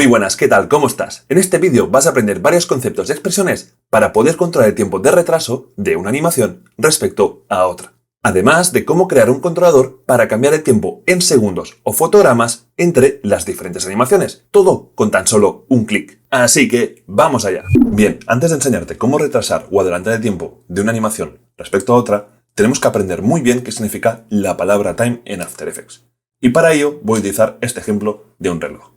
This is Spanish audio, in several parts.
Muy buenas, ¿qué tal? ¿Cómo estás? En este vídeo vas a aprender varios conceptos y expresiones para poder controlar el tiempo de retraso de una animación respecto a otra. Además de cómo crear un controlador para cambiar el tiempo en segundos o fotogramas entre las diferentes animaciones. Todo con tan solo un clic. Así que, ¡vamos allá! Bien, antes de enseñarte cómo retrasar o adelantar el tiempo de una animación respecto a otra, tenemos que aprender muy bien qué significa la palabra time en After Effects. Y para ello voy a utilizar este ejemplo de un reloj.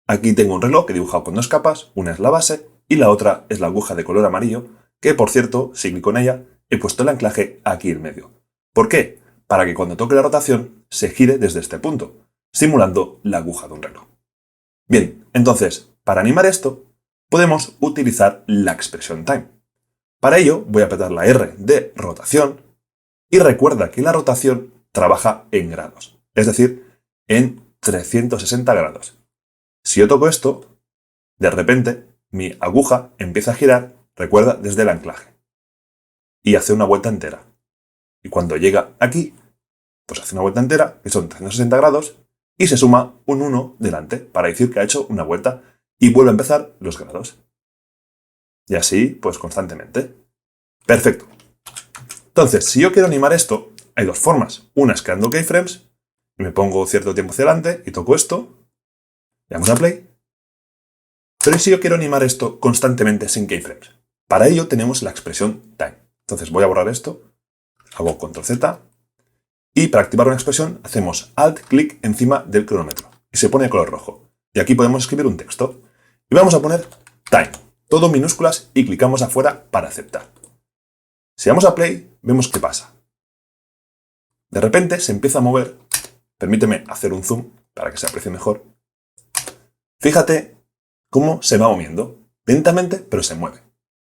Aquí tengo un reloj que he dibujado con dos capas, una es la base y la otra es la aguja de color amarillo, que por cierto, si clico en ella, he puesto el anclaje aquí en medio. ¿Por qué? Para que cuando toque la rotación se gire desde este punto, simulando la aguja de un reloj. Bien, entonces, para animar esto, podemos utilizar la expresión time. Para ello voy a apretar la R de rotación y recuerda que la rotación trabaja en grados, es decir, en 360 grados. Si yo toco esto, de repente mi aguja empieza a girar, recuerda, desde el anclaje y hace una vuelta entera. Y cuando llega aquí, pues hace una vuelta entera, que son 360 grados, y se suma un 1 delante para decir que ha hecho una vuelta y vuelve a empezar los grados. Y así, pues constantemente. Perfecto. Entonces, si yo quiero animar esto, hay dos formas. Una es creando keyframes, y me pongo cierto tiempo hacia adelante y toco esto. Le damos a play. Pero ¿y si yo quiero animar esto constantemente sin keyframes? Para ello tenemos la expresión time. Entonces voy a borrar esto, hago control Z, y para activar una expresión hacemos alt clic encima del cronómetro y se pone de color rojo. Y aquí podemos escribir un texto. Y vamos a poner time, todo minúsculas, y clicamos afuera para aceptar. Si damos a play, vemos qué pasa. De repente se empieza a mover. Permíteme hacer un zoom para que se aprecie mejor. Fíjate cómo se va moviendo. Lentamente, pero se mueve.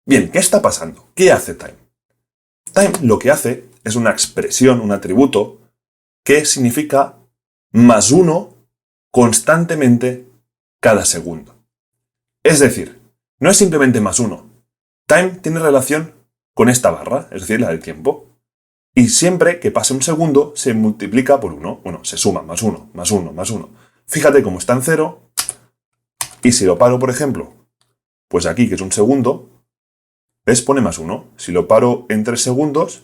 Bien, ¿qué está pasando? ¿Qué hace time? Time lo que hace es una expresión, un atributo, que significa +1 constantemente cada segundo. Es decir, no es simplemente +1. Time tiene relación con esta barra, es decir, la del tiempo. Y siempre que pase un segundo, se multiplica por 1. Bueno, se suma +1, +1, +1. Fíjate cómo está en 0. Y si lo paro, por ejemplo, pues aquí, que es un segundo, ¿ves? Pone +1. Si lo paro en 3 segundos,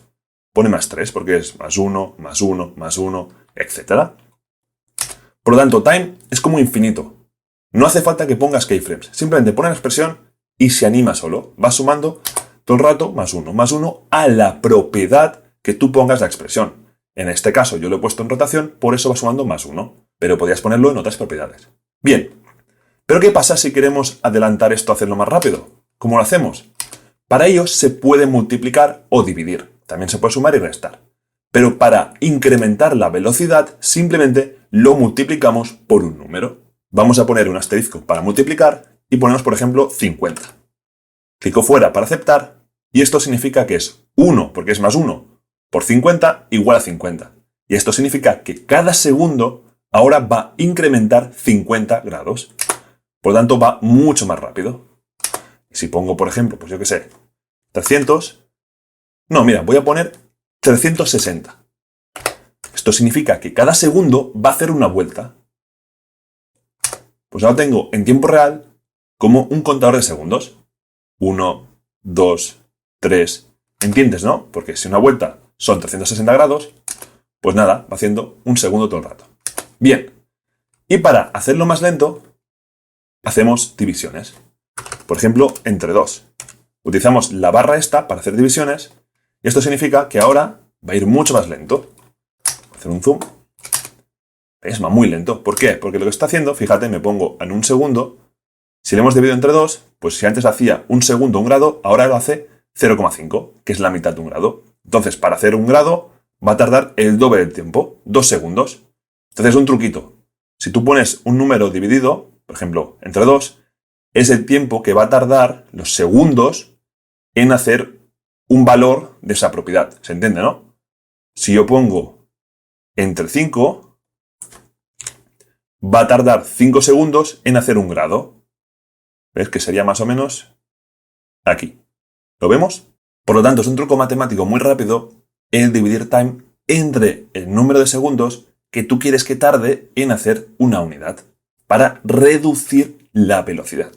pone +3, porque es +1, +1, +1, etc. Por lo tanto, time es como infinito. No hace falta que pongas keyframes. Simplemente pone la expresión y se anima solo. Va sumando todo el rato +1 a la propiedad que tú pongas la expresión. En este caso yo lo he puesto en rotación, por eso va sumando +1. Pero podrías ponerlo en otras propiedades. Bien. ¿Pero qué pasa si queremos adelantar esto, hacerlo más rápido? ¿Cómo lo hacemos? Para ello se puede multiplicar o dividir. También se puede sumar y restar. Pero para incrementar la velocidad, simplemente lo multiplicamos por un número. Vamos a poner un asterisco para multiplicar y ponemos, por ejemplo, 50. Clico fuera para aceptar y esto significa que es 1, porque es +1, por 50 igual a 50. Y esto significa que cada segundo ahora va a incrementar 50 grados. Por lo tanto, va mucho más rápido. Si pongo, por ejemplo, pues yo qué sé, 300. No, mira, voy a poner 360. Esto significa que cada segundo va a hacer una vuelta. Pues ahora tengo en tiempo real como un contador de segundos. 1, 2, 3. ¿Entiendes, no? Porque si una vuelta son 360 grados, pues nada, va haciendo un segundo todo el rato. Bien. Y para hacerlo más lento, hacemos divisiones. Por ejemplo, entre 2. Utilizamos la barra esta para hacer divisiones. Y esto significa que ahora va a ir mucho más lento. Voy a hacer un zoom. Es muy lento. ¿Por qué? Porque lo que está haciendo, fíjate, me pongo en un segundo. Si le hemos dividido entre 2, pues si antes hacía un segundo un grado, ahora lo hace 0,5, que es la mitad de un grado. Entonces, para hacer un grado, va a tardar el doble del tiempo, 2 segundos. Entonces, un truquito. Si tú pones un número dividido, por ejemplo, entre 2, es el tiempo que va a tardar los segundos en hacer un valor de esa propiedad. ¿Se entiende, no? Si yo pongo entre 5, va a tardar 5 segundos en hacer un grado. ¿Ves? Que sería más o menos aquí. ¿Lo vemos? Por lo tanto, es un truco matemático muy rápido el dividir time entre el número de segundos que tú quieres que tarde en hacer una unidad, para reducir la velocidad.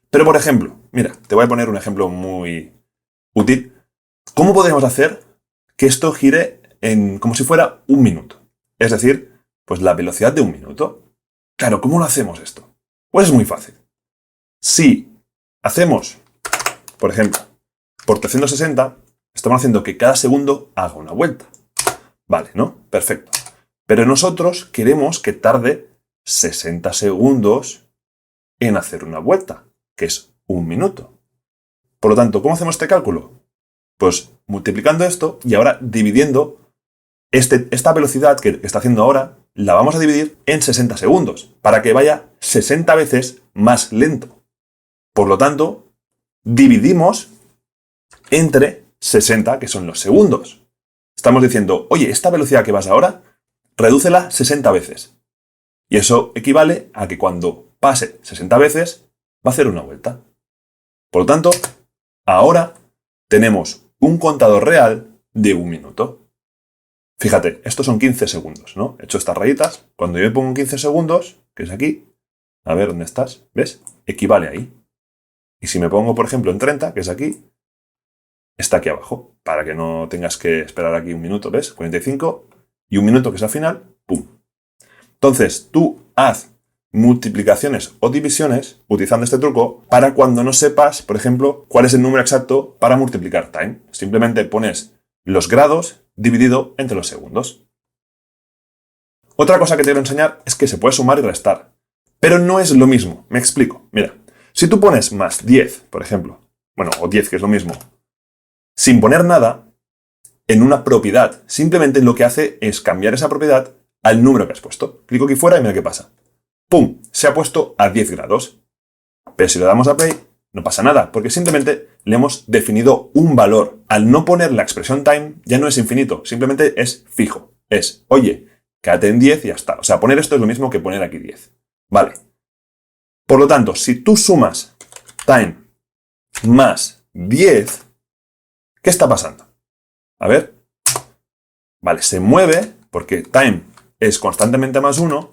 Pero por ejemplo, mira, te voy a poner un ejemplo muy útil. ¿Cómo podemos hacer que esto gire como si fuera un minuto? Es decir, pues la velocidad de un minuto. Claro, ¿cómo lo hacemos esto? Pues es muy fácil. Si hacemos, por ejemplo, por 360, estamos haciendo que cada segundo haga una vuelta. Vale, ¿no? Perfecto. Pero nosotros queremos que tarde 60 segundos en hacer una vuelta, que es un minuto. Por lo tanto, ¿cómo hacemos este cálculo? Pues multiplicando esto y ahora dividiendo esta velocidad que está haciendo ahora, la vamos a dividir en 60 segundos, para que vaya 60 veces más lento. Por lo tanto, dividimos entre 60, que son los segundos. Estamos diciendo, oye, esta velocidad que vas ahora, redúcela 60 veces. Y eso equivale a que cuando pase 60 veces, va a hacer una vuelta. Por lo tanto, ahora tenemos un contador real de un minuto. Fíjate, estos son 15 segundos, ¿no? He hecho estas rayitas. Cuando yo pongo 15 segundos, que es aquí, a ver dónde estás, ¿ves? Equivale ahí. Y si me pongo, por ejemplo, en 30, que es aquí, está aquí abajo, para que no tengas que esperar aquí un minuto, ¿ves? 45 y un minuto, que es al final, ¡pum! Entonces, tú haz multiplicaciones o divisiones utilizando este truco para cuando no sepas, por ejemplo, cuál es el número exacto para multiplicar time. Simplemente pones los grados dividido entre los segundos. Otra cosa que te quiero enseñar es que se puede sumar y restar, pero no es lo mismo. Me explico. Mira, si tú pones más 10, por ejemplo, bueno, o 10, que es lo mismo, sin poner nada, en una propiedad, simplemente lo que hace es cambiar esa propiedad al número que has puesto. Clico aquí fuera y mira qué pasa. ¡Pum! Se ha puesto a 10 grados. Pero si le damos a play, no pasa nada, porque simplemente le hemos definido un valor. Al no poner la expresión time, ya no es infinito, simplemente es fijo. Es, oye, quédate en 10 y ya está. O sea, poner esto es lo mismo que poner aquí 10. Vale. Por lo tanto, si tú sumas time más 10, ¿qué está pasando? A ver. Vale, se mueve porque time es constantemente más 1,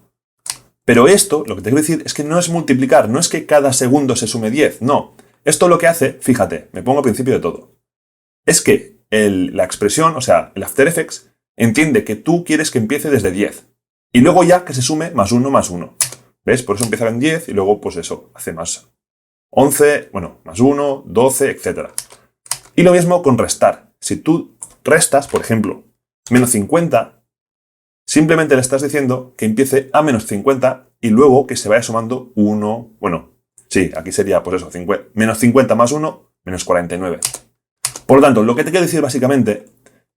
pero esto, lo que te quiero decir, es que no es multiplicar, no es que cada segundo se sume 10, no. Esto lo que hace, fíjate, me pongo al principio de todo, es que la expresión, o sea, el After Effects, entiende que tú quieres que empiece desde 10, y luego ya que se sume más 1 más 1. ¿Ves? Por eso empieza en 10 y luego, pues eso, hace más 11, bueno, más 1, 12, etc. Y lo mismo con restar. Si tú restas, por ejemplo, menos 50, simplemente le estás diciendo que empiece a menos 50 y luego que se vaya sumando 1, bueno, sí, aquí sería pues eso, menos 50 más 1, menos 49. Por lo tanto, lo que te quiero decir básicamente,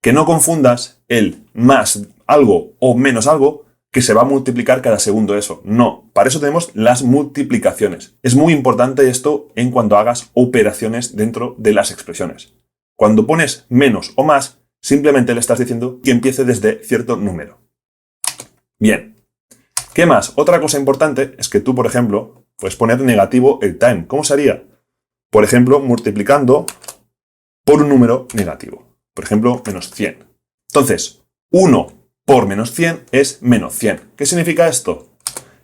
que no confundas el más algo o menos algo que se va a multiplicar cada segundo eso. No, para eso tenemos las multiplicaciones. Es muy importante esto en cuanto hagas operaciones dentro de las expresiones. Cuando pones menos o más, simplemente le estás diciendo que empiece desde cierto número. Bien. ¿Qué más? Otra cosa importante es que tú, por ejemplo, puedes poner negativo el time. ¿Cómo se haría? Por ejemplo, multiplicando por un número negativo. Por ejemplo, menos 100. Entonces, 1 por menos 100 es menos 100. ¿Qué significa esto?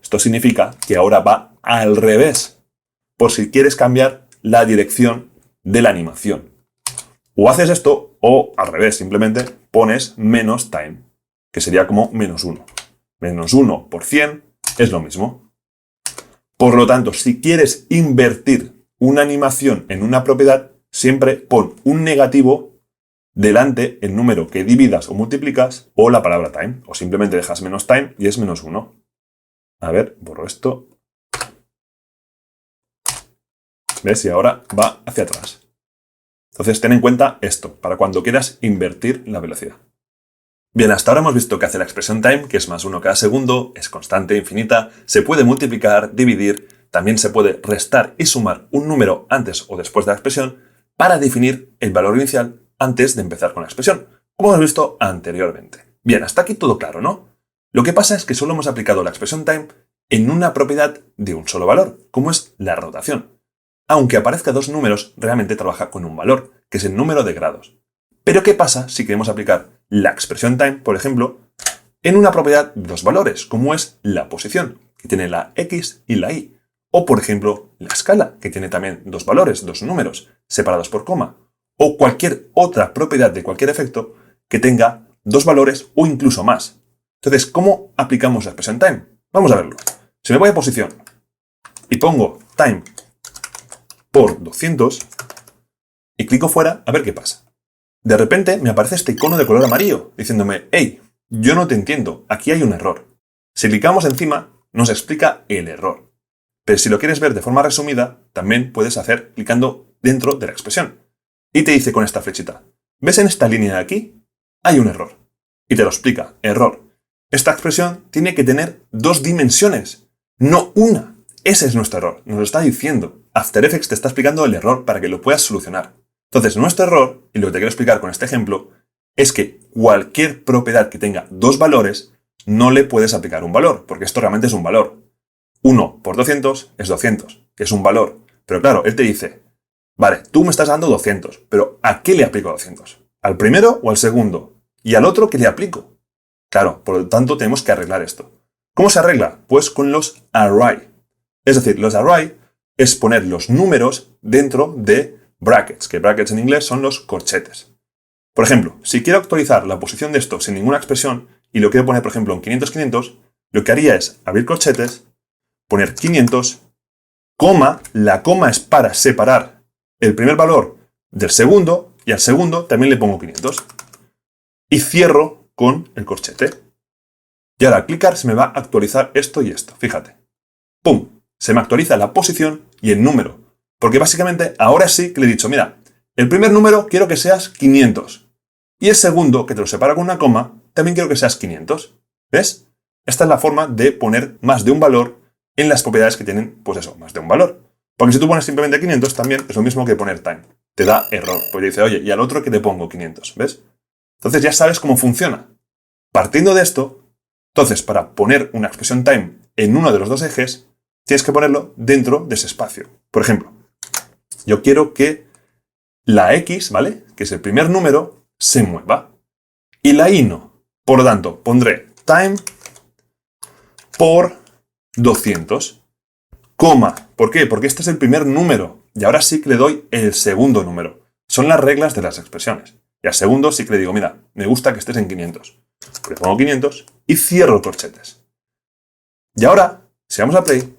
Esto significa que ahora va al revés, por si quieres cambiar la dirección de la animación. O haces esto, o al revés, simplemente pones menos time, que sería como menos 1. Menos 1 por 100 es lo mismo. Por lo tanto, si quieres invertir una animación en una propiedad, siempre pon un negativo delante el número que dividas o multiplicas o la palabra time. O simplemente dejas menos time y es menos 1. A ver, borro esto. ¿Ves? Y ahora va hacia atrás. Entonces ten en cuenta esto, para cuando quieras invertir la velocidad. Bien, hasta ahora hemos visto que hace la expresión time, que es más 1 cada segundo, es constante, infinita, se puede multiplicar, dividir, también se puede restar y sumar un número antes o después de la expresión para definir el valor inicial antes de empezar con la expresión, como hemos visto anteriormente. Bien, hasta aquí todo claro, ¿no? Lo que pasa es que solo hemos aplicado la expresión time en una propiedad de un solo valor, como es la rotación. Aunque aparezca dos números, realmente trabaja con un valor, que es el número de grados. Pero ¿qué pasa si queremos aplicar la expresión time, por ejemplo, en una propiedad de dos valores, como es la posición, que tiene la x y la y? O, por ejemplo, la escala, que tiene también dos valores, dos números, separados por coma. O cualquier otra propiedad de cualquier efecto que tenga dos valores o incluso más. Entonces, ¿cómo aplicamos la expresión time? Vamos a verlo. Si me voy a posición y pongo time por 200 y clico fuera, a ver qué pasa. De repente me aparece este icono de color amarillo diciéndome, hey, yo no te entiendo, aquí hay un error. Si clicamos encima, nos explica el error. Pero si lo quieres ver de forma resumida, también puedes hacer clicando dentro de la expresión. Y te dice con esta flechita, ¿ves en esta línea de aquí? Hay un error. Y te lo explica, error. Esta expresión tiene que tener dos dimensiones, no una. Ese es nuestro error, nos lo está diciendo. After Effects te está explicando el error para que lo puedas solucionar. Entonces, nuestro error, y lo que te quiero explicar con este ejemplo, es que cualquier propiedad que tenga dos valores, no le puedes aplicar un valor, porque esto realmente es un valor. 1 por 200 es 200, que es un valor. Pero claro, él te dice, vale, tú me estás dando 200, pero ¿a qué le aplico 200? ¿Al primero o al segundo? ¿Y al otro qué le aplico? Claro, por lo tanto tenemos que arreglar esto. ¿Cómo se arregla? Pues con los array. Es decir, los array es poner los números dentro de brackets, que brackets en inglés son los corchetes. Por ejemplo, si quiero actualizar la posición de esto sin ninguna expresión y lo quiero poner, por ejemplo, en 500-500, lo que haría es abrir corchetes, poner 500, coma, la coma es para separar el primer valor del segundo y al segundo también le pongo 500. Y cierro con el corchete. Y ahora al clicar se me va a actualizar esto y esto, fíjate. ¡Pum! Se me actualiza la posición y el número. Porque básicamente ahora sí que le he dicho, mira, el primer número quiero que seas 500. Y el segundo, que te lo separa con una coma, también quiero que seas 500. ¿Ves? Esta es la forma de poner más de un valor en las propiedades que tienen, pues eso, más de un valor. Porque si tú pones simplemente 500, también es lo mismo que poner time. Te da error. Porque dice, oye, ¿y al otro que le pongo 500? ¿Ves? Entonces ya sabes cómo funciona. Partiendo de esto, entonces para poner una expresión time en uno de los dos ejes, tienes que ponerlo dentro de ese espacio. Por ejemplo, yo quiero que la X, ¿vale? Que es el primer número, se mueva. Y la Y no. Por lo tanto, pondré time por 200, coma. ¿Por qué? Porque este es el primer número. Y ahora sí que le doy el segundo número. Son las reglas de las expresiones. Y al segundo sí que le digo, mira, me gusta que estés en 500. Le pongo 500 y cierro corchetes. Y ahora, si vamos a play,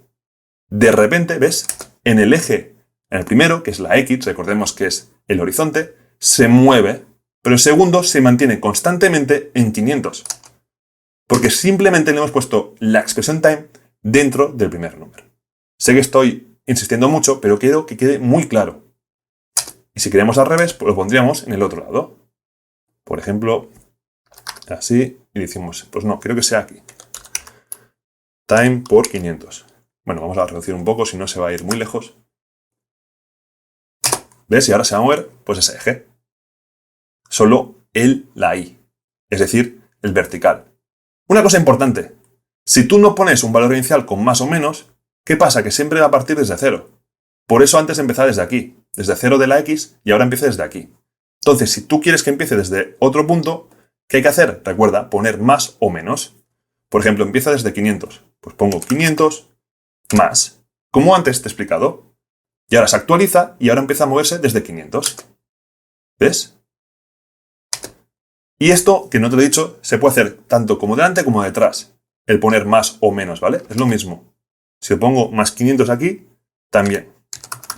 de repente, ¿ves? En el eje, en el primero, que es la X, recordemos que es el horizonte, se mueve, pero el segundo se mantiene constantemente en 500. Porque simplemente le hemos puesto la expresión time dentro del primer número. Sé que estoy insistiendo mucho, pero quiero que quede muy claro. Y si queremos al revés, pues lo pondríamos en el otro lado. Por ejemplo, así, y decimos, pues no, quiero que sea aquí. Time por 500. Bueno, vamos a reducir un poco, si no se va a ir muy lejos. ¿Ves? Y ahora se va a mover, pues ese eje. Solo la Y. Es decir, el vertical. Una cosa importante. Si tú no pones un valor inicial con más o menos, ¿qué pasa? Que siempre va a partir desde cero. Por eso antes empezaba desde aquí. Desde 0 de la X y ahora empieza desde aquí. Entonces, si tú quieres que empiece desde otro punto, ¿qué hay que hacer? Recuerda, poner más o menos. Por ejemplo, empieza desde 500. Pues pongo 500 más, como antes te he explicado. Y ahora se actualiza y ahora empieza a moverse desde 500. ¿Ves? Y esto, que no te lo he dicho, se puede hacer tanto como delante como detrás. El poner más o menos, ¿vale? Es lo mismo. Si pongo más 500 aquí, también.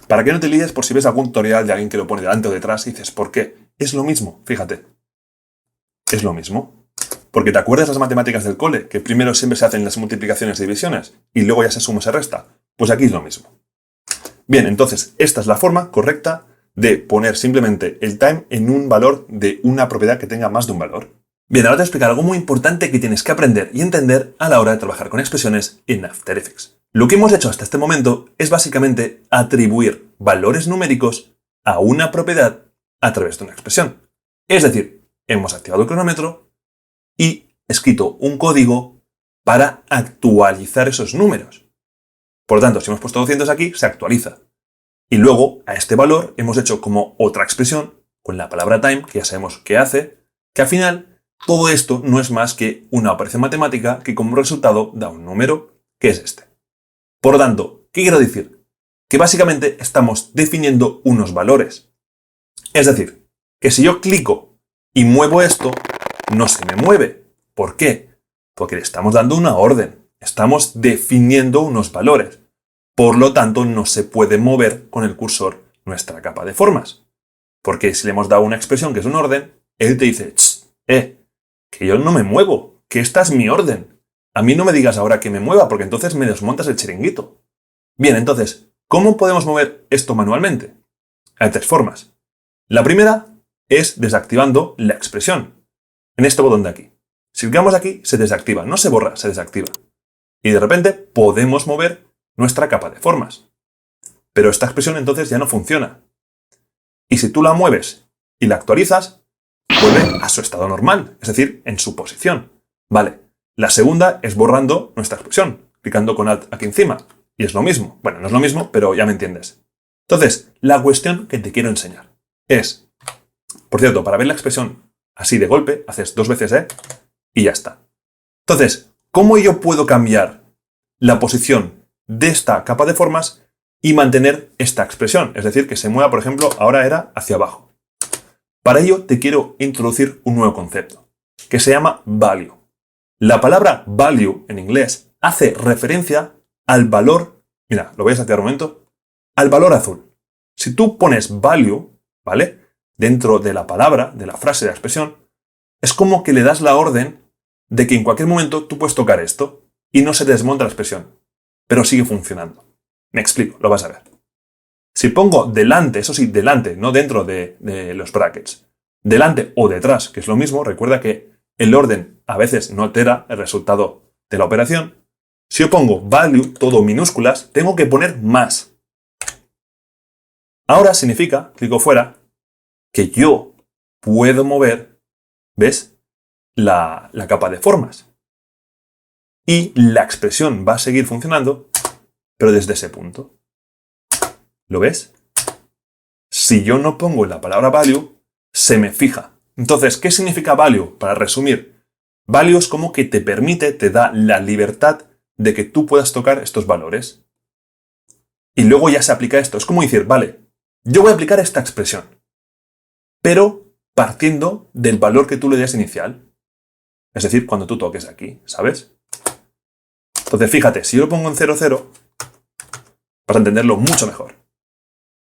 Para que no te líes por si ves algún tutorial de alguien que lo pone delante o detrás y dices, ¿por qué? Es lo mismo, fíjate. Es lo mismo. Porque ¿te acuerdas las matemáticas del cole? Que primero siempre se hacen las multiplicaciones y divisiones y luego ya se suma y se resta. Pues aquí es lo mismo. Bien, entonces, esta es la forma correcta de poner simplemente el time en un valor de una propiedad que tenga más de un valor. Bien, ahora te voy a explicar algo muy importante que tienes que aprender y entender a la hora de trabajar con expresiones en After Effects. Lo que hemos hecho hasta este momento es básicamente atribuir valores numéricos a una propiedad a través de una expresión. Es decir, hemos activado el cronómetro y escrito un código para actualizar esos números. Por lo tanto, si hemos puesto 200 aquí, se actualiza. Y luego, a este valor, hemos hecho como otra expresión, con la palabra time, que ya sabemos qué hace, que al final, todo esto no es más que una operación matemática que como resultado da un número, que es este. Por lo tanto, ¿Qué quiero decir? Que básicamente estamos definiendo unos valores. Es decir, que si yo clico y muevo esto, no se me mueve. ¿Por qué? Porque le estamos dando una orden. Estamos definiendo unos valores. Por lo tanto, no se puede mover con el cursor nuestra capa de formas. Porque si le hemos dado una expresión que es un orden, él te dice, que yo no me muevo, que esta es mi orden. A mí no me digas ahora que me mueva, porque entonces me desmontas el chiringuito. Bien, entonces, ¿cómo podemos mover esto manualmente? Hay tres formas. La primera es desactivando la expresión, en este botón de aquí. Si clicamos aquí, se desactiva, no se borra, se desactiva. Y de repente podemos mover nuestra capa de formas. Pero esta expresión entonces ya no funciona. Y si tú la mueves y la actualizas, vuelve a su estado normal, es decir, en su posición. Vale, la segunda es borrando nuestra expresión, clicando con Alt aquí encima. Y es lo mismo. Bueno, no es lo mismo, pero ya me entiendes. Entonces, la cuestión que te quiero enseñar es, por cierto, para ver la expresión así de golpe, haces 2 veces y ya está. Entonces, ¿cómo yo puedo cambiar la posición de esta capa de formas y mantener esta expresión? Es decir, que se mueva, por ejemplo, ahora era hacia abajo. Para ello te quiero introducir un nuevo concepto, que se llama value. La palabra value en inglés hace referencia al valor, mira, lo voy a sacar un momento, al valor azul. Si tú pones value, ¿vale? Dentro de la palabra, de la frase, de la expresión, es como que le das la orden de que en cualquier momento tú puedes tocar esto y no se desmonta la expresión, pero sigue funcionando. Me explico, lo vas a ver. Si pongo delante, eso sí, delante, no dentro de los brackets, delante o detrás, que es lo mismo, recuerda que el orden a veces no altera el resultado de la operación. Si yo pongo value, todo minúsculas, tengo que poner más. Ahora significa, clico fuera, que yo puedo mover, ¿ves? La capa de formas. Y la expresión va a seguir funcionando, pero desde ese punto. ¿Lo ves? Si yo no pongo la palabra value, se me fija. Entonces, ¿qué significa value? Para resumir, value es como que te permite, te da la libertad de que tú puedas tocar estos valores. Y luego ya se aplica esto. Es como decir, vale, yo voy a aplicar esta expresión, pero partiendo del valor que tú le des inicial. Es decir, cuando tú toques aquí, ¿sabes? Entonces, fíjate, si yo lo pongo en 0,0, vas a entenderlo mucho mejor.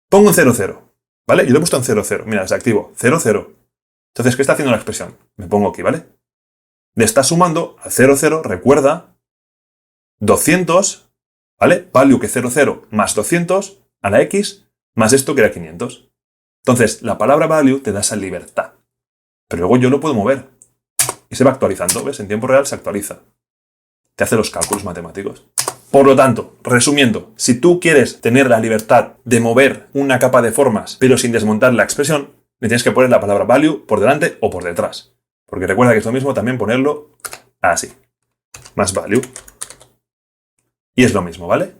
Pongo en 0,0, ¿vale? Yo lo he puesto en 0,0. Mira, desactivo 0,0. Entonces, ¿qué está haciendo la expresión? Me pongo aquí, ¿vale? Le está sumando al 0,0, recuerda, 200, ¿vale? Value que 0,0 más 200 a la X más esto que era 500. Entonces, la palabra value te da esa libertad. Pero luego yo lo puedo mover. Y se va actualizando, ¿ves? En tiempo real se actualiza. Te hace los cálculos matemáticos. Por lo tanto, resumiendo, si tú quieres tener la libertad de mover una capa de formas, pero sin desmontar la expresión, le tienes que poner la palabra value por delante o por detrás. Porque recuerda que es lo mismo también ponerlo así. Más value. Y es lo mismo, ¿vale?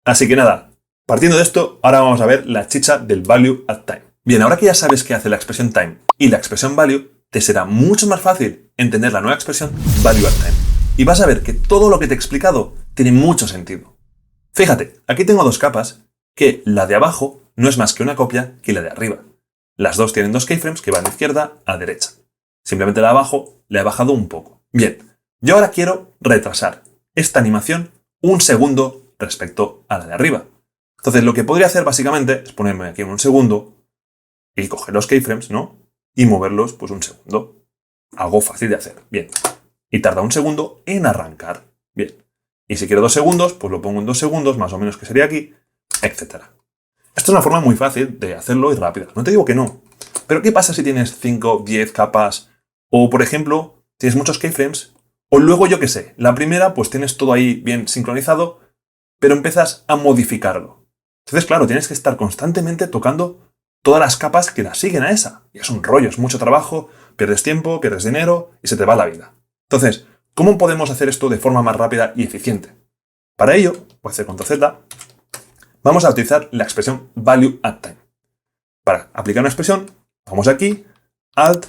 Así que nada, partiendo de esto, ahora vamos a ver la chicha del value at time. Bien, ahora que ya sabes qué hace la expresión time y la expresión value, te será mucho más fácil entender la nueva expresión value at time. Y vas a ver que todo lo que te he explicado tiene mucho sentido. Fíjate, aquí tengo 2 capas, que la de abajo no es más que una copia que la de arriba. Las dos tienen 2 keyframes que van de izquierda a derecha. Simplemente la de abajo le he bajado un poco. Bien, yo ahora quiero retrasar esta animación 1 segundo respecto a la de arriba. Entonces lo que podría hacer básicamente es ponerme aquí en 1 segundo y coger los keyframes, ¿no? Y moverlos pues 1 segundo. Algo fácil de hacer. Bien. Y tarda 1 segundo en arrancar. Bien. Y si quiero 2 segundos, pues lo pongo en 2 segundos, más o menos que sería aquí, etc. Esto es una forma muy fácil de hacerlo y rápida. No te digo que no. Pero ¿qué pasa si tienes 5, 10 capas? O, por ejemplo, tienes muchos keyframes. O luego, yo qué sé, la primera, pues tienes todo ahí bien sincronizado, pero empiezas a modificarlo. Entonces, claro, tienes que estar constantemente tocando todas las capas que la siguen a esa. Y es un rollo, es mucho trabajo, pierdes tiempo, pierdes dinero y se te va la vida. Entonces, ¿cómo podemos hacer esto de forma más rápida y eficiente? Para ello, voy a hacer Ctrl Z, vamos a utilizar la expresión value at time. Para aplicar una expresión, vamos aquí, Alt,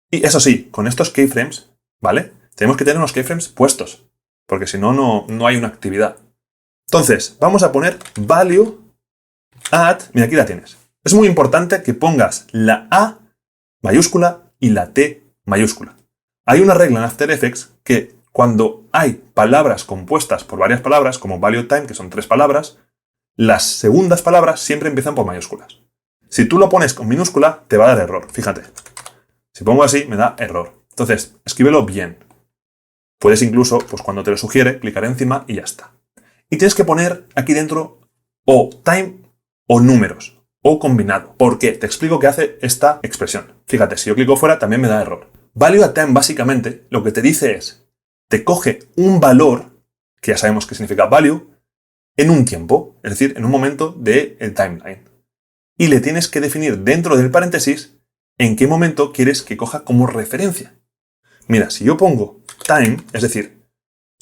y eso sí, con estos keyframes, ¿vale? Tenemos que tener unos keyframes puestos, porque si no, no hay una actividad. Entonces, vamos a poner value at, mira, aquí la tienes. Es muy importante que pongas la A mayúscula y la T mayúscula. Hay una regla en After Effects que cuando hay palabras compuestas por varias palabras, como value time, que son 3 palabras, las segundas palabras siempre empiezan por mayúsculas. Si tú lo pones con minúscula, te va a dar error, fíjate. Si pongo así, me da error. Entonces, escríbelo bien. Puedes incluso, pues cuando te lo sugiere, clicar encima y ya está. Y tienes que poner aquí dentro o time o números, o combinado. ¿Por qué? Te explico qué hace esta expresión. Fíjate, si yo clico fuera, también me da error. Value at time, básicamente, lo que te dice es, te coge un valor, que ya sabemos que significa value, en un tiempo, es decir, en un momento del timeline. Y le tienes que definir dentro del paréntesis en qué momento quieres que coja como referencia. Mira, si yo pongo time, es decir,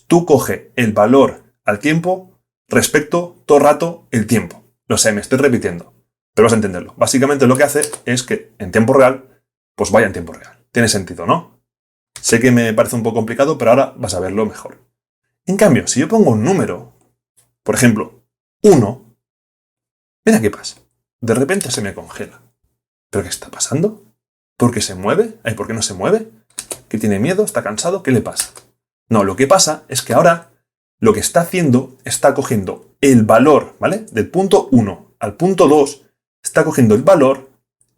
tú coge el valor al tiempo respecto todo el rato el tiempo. Lo sé, me estoy repitiendo, pero vas a entenderlo. Básicamente lo que hace es que en tiempo real, pues vaya en tiempo real. Tiene sentido, ¿no? Sé que me parece un poco complicado, pero ahora vas a verlo mejor. En cambio, si yo pongo un número, por ejemplo, 1, mira qué pasa. De repente se me congela. ¿Pero qué está pasando? ¿Por qué se mueve? Ay, ¿por qué no se mueve? ¿Que tiene miedo? ¿Está cansado? ¿Qué le pasa? No, lo que pasa es que ahora lo que está haciendo está cogiendo el valor, ¿vale? Del punto 1 al punto 2, está cogiendo el valor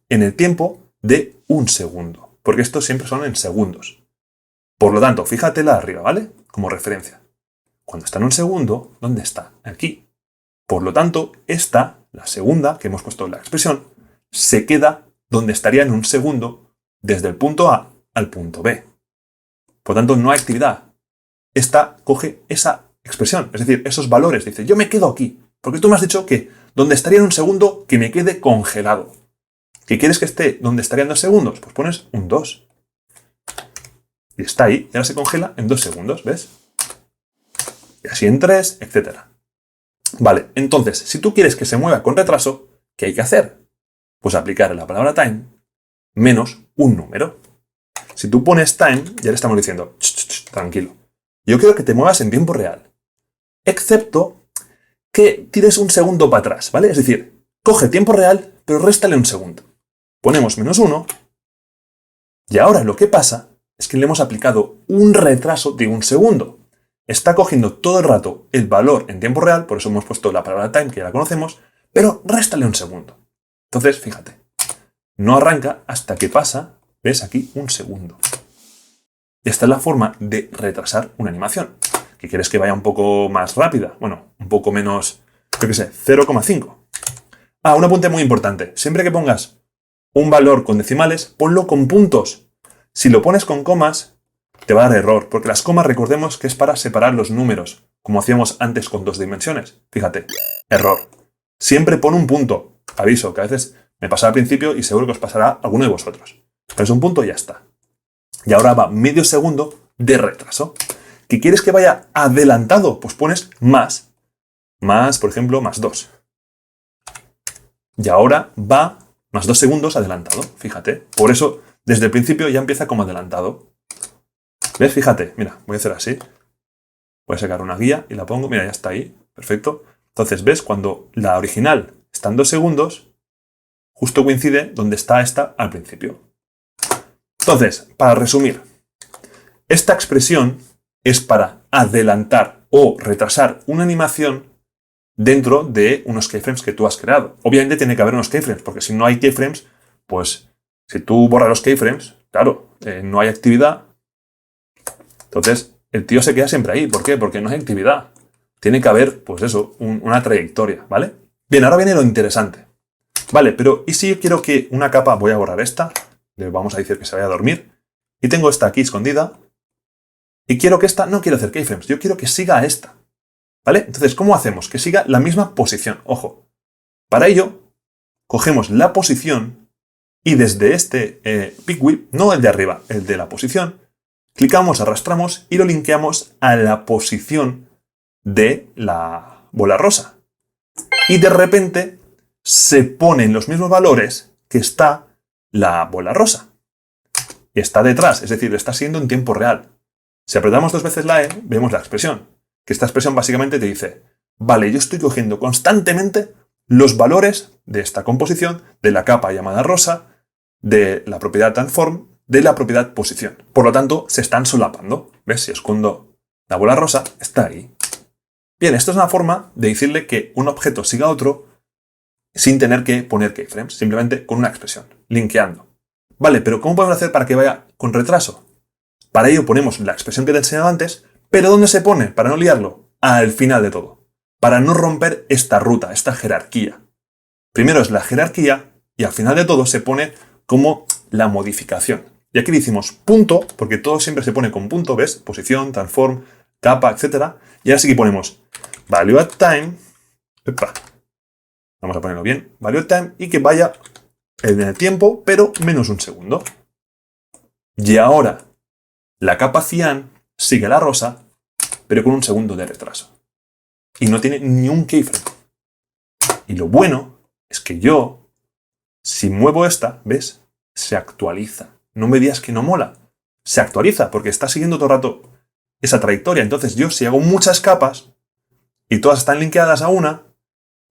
en el tiempo de un segundo. Porque estos siempre son en segundos. Por lo tanto, fíjatela arriba, ¿vale? Como referencia. Cuando está en un segundo, ¿dónde está? Aquí. Por lo tanto, esta, la segunda, que hemos puesto en la expresión, se queda donde estaría en un segundo desde el punto A al punto B. Por lo tanto, no hay actividad. Esta coge esa expresión, es decir, esos valores. Dice, yo me quedo aquí, porque tú me has dicho que donde estaría en un segundo, que me quede congelado. ¿Qué quieres que esté donde estaría en 2 segundos? Pues pones un 2. Y está ahí, y ahora se congela en 2 segundos, ¿ves? Y así en 3, etc. Vale, entonces, si tú quieres que se mueva con retraso, ¿qué hay que hacer? Pues aplicar la palabra time menos un número. Si tú pones time, ya le estamos diciendo, tranquilo. Yo quiero que te muevas en tiempo real. Excepto que tires un segundo para atrás, ¿vale? Es decir, coge tiempo real, pero réstale un segundo. Ponemos menos 1. Y ahora lo que pasa es que le hemos aplicado un retraso de un segundo. Está cogiendo todo el rato el valor en tiempo real, por eso hemos puesto la palabra time, que ya la conocemos, pero réstale un segundo. Entonces, fíjate, no arranca hasta que pasa, ves aquí, un segundo. Y esta es la forma de retrasar una animación. ¿Que quieres que vaya un poco más rápida? Bueno, un poco menos, yo qué sé, 0,5. Ah, un apunte muy importante. Siempre que pongas un valor con decimales, ponlo con puntos. Si lo pones con comas, te va a dar error, porque las comas recordemos que es para separar los números, como hacíamos antes con 2 dimensiones. Fíjate, error. Siempre pon un punto. Aviso, que a veces me pasa al principio y seguro que os pasará a alguno de vosotros. Pones un punto y ya está. Y ahora va medio segundo de retraso. ¿Qué quieres que vaya adelantado? Pues pones más. Más, por ejemplo, más 2. Y ahora va más 2 segundos adelantado. Fíjate. Por eso, desde el principio ya empieza como adelantado. ¿Ves? Fíjate. Mira, voy a hacer así. Voy a sacar una guía y la pongo. Mira, ya está ahí. Perfecto. Entonces, ¿ves? Cuando la original está en 2 segundos, justo coincide donde está esta al principio. Entonces, para resumir, esta expresión es para adelantar o retrasar una animación dentro de unos keyframes que tú has creado. Obviamente tiene que haber unos keyframes, porque si no hay keyframes, pues si tú borras los keyframes, claro, no hay actividad. Entonces, el tío se queda siempre ahí. ¿Por qué? Porque no hay actividad. Tiene que haber, pues eso, una trayectoria, ¿vale? Bien, ahora viene lo interesante. Vale, pero ¿y si yo quiero que una capa, voy a borrar esta, le vamos a decir que se vaya a dormir, y tengo esta aquí escondida, y quiero que esta, no quiero hacer keyframes, yo quiero que siga a esta, ¿vale? Entonces, ¿cómo hacemos? Que siga la misma posición, ojo. Para ello, cogemos la posición, y desde este pick whip, no el de arriba, el de la posición, clicamos, arrastramos, y lo linkeamos a la posición de la bola rosa. Y de repente se ponen los mismos valores que está la bola rosa. Y está detrás, es decir, está siendo en tiempo real. Si apretamos 2 veces la E, vemos la expresión. Que esta expresión básicamente te dice, Vale, yo estoy cogiendo constantemente los valores de esta composición, de la capa llamada rosa, de la propiedad transform, de la propiedad posición. Por lo tanto, se están solapando. ¿Ves? Si escondo la bola rosa, está ahí. Bien, esto es una forma de decirle que un objeto siga a otro sin tener que poner keyframes, simplemente con una expresión, linkeando. Vale, pero ¿cómo podemos hacer para que vaya con retraso? Para ello ponemos la expresión que te he enseñado antes, pero ¿dónde se pone? Para no liarlo, al final de todo. Para no romper esta ruta, esta jerarquía. Primero es la jerarquía y al final de todo se pone como la modificación. Y aquí decimos punto, porque todo siempre se pone con punto, ¿ves? Posición, transform, capa, etc. Y ahora sí que ponemos value at time. Epa. Vamos a ponerlo bien. Value at time y que vaya en el tiempo, pero menos un segundo. Y ahora la capa cian sigue la rosa, pero con un segundo de retraso. Y no tiene ni un keyframe. Y lo bueno es que yo, si muevo esta, ¿ves? Se actualiza. No me digas que no mola. Se actualiza porque está siguiendo todo el rato esa trayectoria. Entonces yo, si hago muchas capas y todas están linkeadas a una,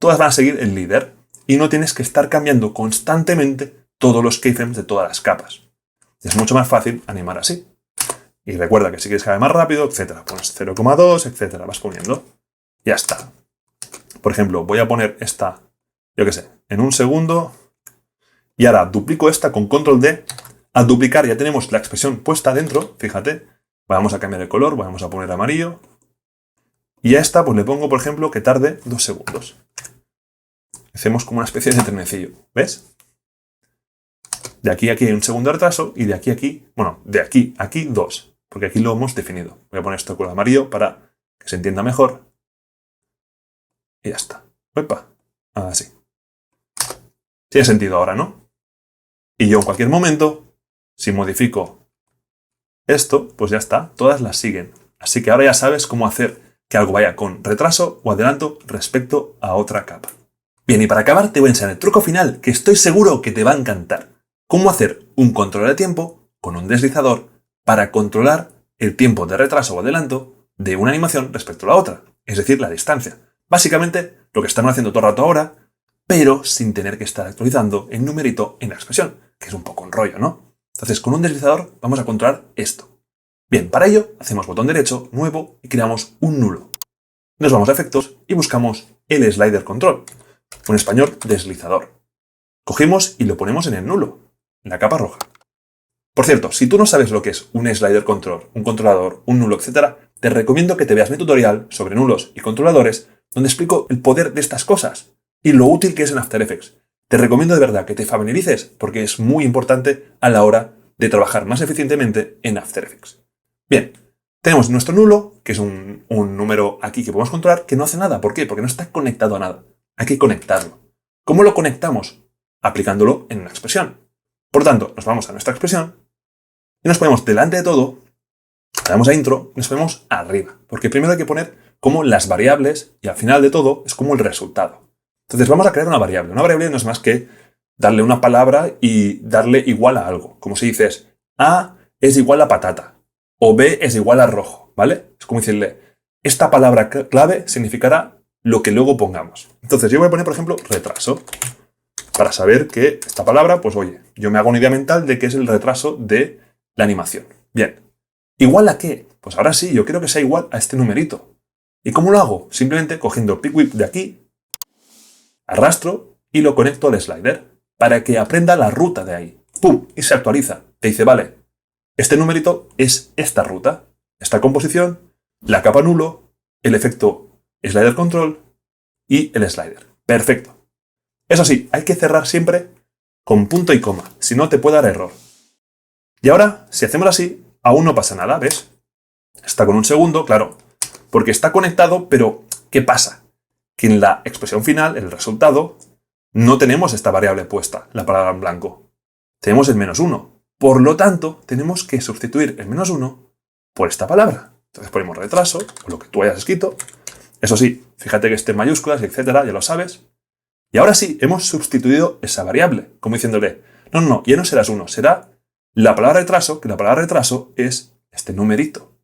todas van a seguir el líder. Y no tienes que estar cambiando constantemente todos los keyframes de todas las capas. Es mucho más fácil animar así. Y recuerda que si quieres que vaya más rápido, etc. Pones 0,2, etc. Vas poniendo. Ya está. Por ejemplo, voy a poner esta, yo qué sé, en un segundo. Y ahora duplico esta con control D. Al duplicar ya tenemos la expresión puesta dentro. Fíjate. Vamos a cambiar el color. Vamos a poner amarillo. Y a esta pues le pongo, por ejemplo, que tarde 2 segundos. Hacemos como una especie de trenecillo. ¿Ves? De aquí a aquí hay un segundo de retraso. Y de aquí a aquí, bueno, de aquí a aquí 2. Porque aquí lo hemos definido. Voy a poner esto de color amarillo para que se entienda mejor. Y ya está. Opa. Así. Tiene sentido ahora, ¿no? Y yo en cualquier momento, si modifico esto, pues ya está. Todas las siguen. Así que ahora ya sabes cómo hacer que algo vaya con retraso o adelanto respecto a otra capa. Bien, y para acabar te voy a enseñar el truco final que estoy seguro que te va a encantar. Cómo hacer un control de tiempo con un deslizador para controlar el tiempo de retraso o adelanto de una animación respecto a la otra. Es decir, la distancia. Básicamente, lo que estamos haciendo todo el rato ahora, pero sin tener que estar actualizando el numerito en la expresión, que es un poco un rollo, ¿no? Entonces, con un deslizador vamos a controlar esto. Bien, para ello, hacemos botón derecho, nuevo, y creamos un nulo. Nos vamos a efectos y buscamos el slider control, o en español, deslizador. Cogemos y lo ponemos en el nulo, en la capa roja. Por cierto, si tú no sabes lo que es un slider control, un controlador, un nulo, etc., te recomiendo que te veas mi tutorial sobre nulos y controladores, donde explico el poder de estas cosas y lo útil que es en After Effects. Te recomiendo de verdad que te familiarices porque es muy importante a la hora de trabajar más eficientemente en After Effects. Bien, tenemos nuestro nulo, que es un número aquí que podemos controlar, que no hace nada. ¿Por qué? Porque no está conectado a nada. Hay que conectarlo. ¿Cómo lo conectamos? Aplicándolo en una expresión. Por tanto, nos vamos a nuestra expresión y nos ponemos delante de todo, le damos a intro y nos ponemos arriba. Porque primero hay que poner como las variables y al final de todo es como el resultado. Entonces vamos a crear una variable. Una variable no es más que darle una palabra y darle igual a algo. Como si dices A es igual a patata o B es igual a rojo, ¿vale? Es como decirle, esta palabra clave significará lo que luego pongamos. Entonces yo voy a poner, por ejemplo, retraso. Para saber que esta palabra, pues oye, yo me hago una idea mental de que es el retraso de la animación. Bien. ¿Igual a qué? Pues ahora sí, yo quiero que sea igual a este numerito. ¿Y cómo lo hago? Simplemente cogiendo pick whip de aquí, arrastro y lo conecto al slider para que aprenda la ruta de ahí. ¡Pum! Y se actualiza. Te dice, vale, este numerito es esta ruta, esta composición, la capa nulo, el efecto slider control y el slider. Perfecto. Eso sí, hay que cerrar siempre con punto y coma, si no te puede dar error. Y ahora, si hacemos así, aún no pasa nada, ¿ves? Está con un segundo, claro, porque está conectado, pero ¿qué pasa? Que en la expresión final, el resultado, no tenemos esta variable puesta, la palabra en blanco. Tenemos el -1. Por lo tanto, tenemos que sustituir el -1 por esta palabra. Entonces ponemos retraso, o lo que tú hayas escrito. Eso sí, fíjate que esté en mayúsculas, etcétera, ya lo sabes. Y ahora sí, hemos sustituido esa variable, como diciéndole, no, ya no serás 1, será la palabra retraso, que la palabra retraso es este numerito.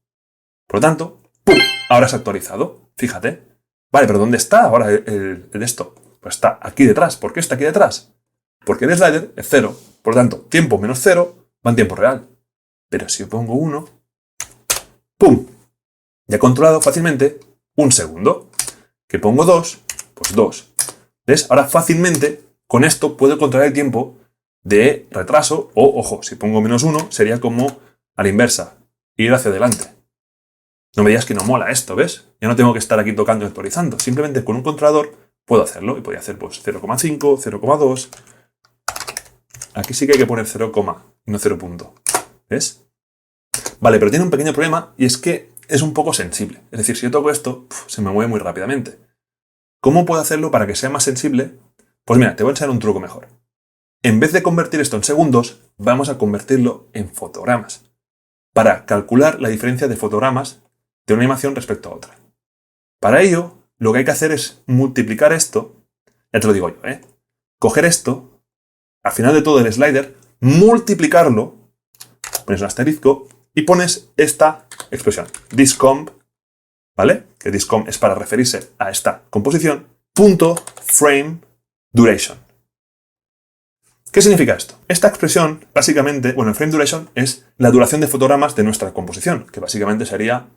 Por lo tanto, ¡pum! Ahora se ha actualizado. Fíjate, Vale, pero ¿dónde está ahora el esto? Pues está aquí detrás. ¿Por qué está aquí detrás? Porque el slider es 0. Por lo tanto, tiempo menos 0 va en tiempo real. Pero si yo pongo 1, ¡pum! Ya he controlado fácilmente un segundo. Que pongo 2, pues 2. ¿Ves? Ahora fácilmente con esto puedo controlar el tiempo de retraso o, ojo, si pongo menos 1 sería como a la inversa, ir hacia adelante. No me digas que no mola esto, ¿ves? Ya no tengo que estar aquí tocando y actualizando. Simplemente con un controlador puedo hacerlo. Y podría hacer pues 0,5, 0,2. Aquí sí que hay que poner 0, y no 0 punto. ¿Ves? Vale, pero tiene un pequeño problema y es que es un poco sensible. Es decir, si yo toco esto, se me mueve muy rápidamente. ¿Cómo puedo hacerlo para que sea más sensible? Pues mira, te voy a enseñar un truco mejor. En vez de convertir esto en segundos, vamos a convertirlo en fotogramas. Para calcular la diferencia de fotogramas de una animación respecto a otra. Para ello, lo que hay que hacer es multiplicar esto, ya te lo digo yo, coger esto, al final de todo el slider, multiplicarlo, pones un asterisco y pones esta expresión, thisComp, ¿vale? Que thisComp es para referirse a esta composición, punto frame duration. ¿Qué significa esto? Esta expresión, básicamente, bueno, el frame duration es la duración de fotogramas de nuestra composición, que básicamente sería,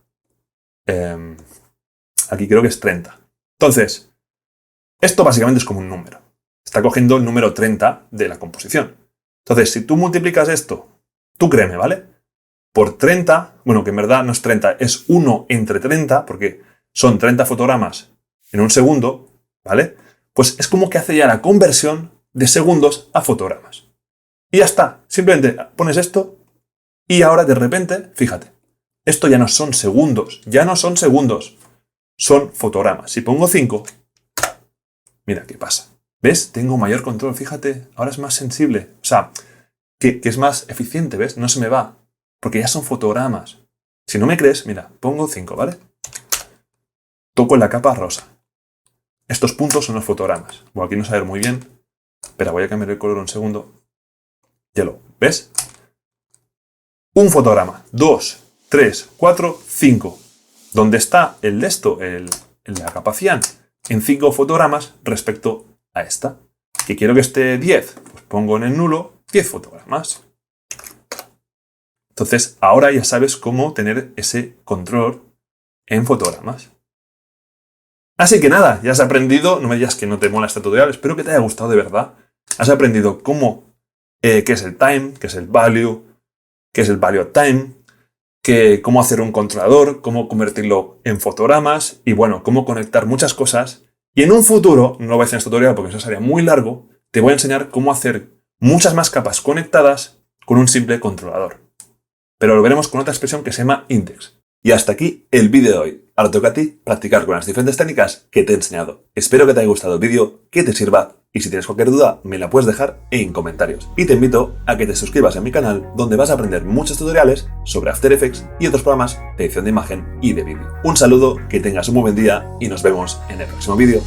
aquí creo que es 30. Entonces, esto básicamente es como un número. Está cogiendo el número 30 de la composición. Entonces, si tú multiplicas esto, tú créeme, ¿vale? Por 30, bueno, que en verdad no es 30, es 1 entre 30, porque son 30 fotogramas en un segundo, ¿vale? Pues es como que hace ya la conversión de segundos a fotogramas. Y ya está. Simplemente pones esto y ahora de repente, fíjate, esto ya no son segundos, son fotogramas. Si pongo 5, mira qué pasa. ¿Ves? Tengo mayor control, fíjate, ahora es más sensible. O sea, que es más eficiente, ¿ves? No se me va, porque ya son fotogramas. Si no me crees, mira, pongo 5, ¿vale? Toco en la capa rosa. Estos puntos son los fotogramas. Bueno, aquí no se va a ver muy bien. Espera, voy a cambiar el color un segundo. Ya lo ves. Un fotograma. 2, 3, 4, 5. ¿Dónde está el de esto? La capacidad. En 5 fotogramas respecto a esta. ¿Que quiero que esté 10? Pues pongo en el nulo 10 fotogramas. Entonces, ahora ya sabes cómo tener ese control en fotogramas. Así que nada, ya has aprendido, no me digas que no te mola este tutorial, espero que te haya gustado de verdad. Has aprendido qué es el time, qué es el value of time, cómo hacer un controlador, cómo convertirlo en fotogramas y bueno, cómo conectar muchas cosas. Y en un futuro, no lo voy a hacer en este tutorial porque eso sería muy largo, te voy a enseñar cómo hacer muchas más capas conectadas con un simple controlador. Pero lo veremos con otra expresión que se llama index. Y hasta aquí el vídeo de hoy. Ahora toca a ti practicar con las diferentes técnicas que te he enseñado. Espero que te haya gustado el vídeo, que te sirva y si tienes cualquier duda me la puedes dejar en comentarios. Y te invito a que te suscribas a mi canal donde vas a aprender muchos tutoriales sobre After Effects y otros programas de edición de imagen y de vídeo. Un saludo, que tengas un muy buen día y nos vemos en el próximo vídeo.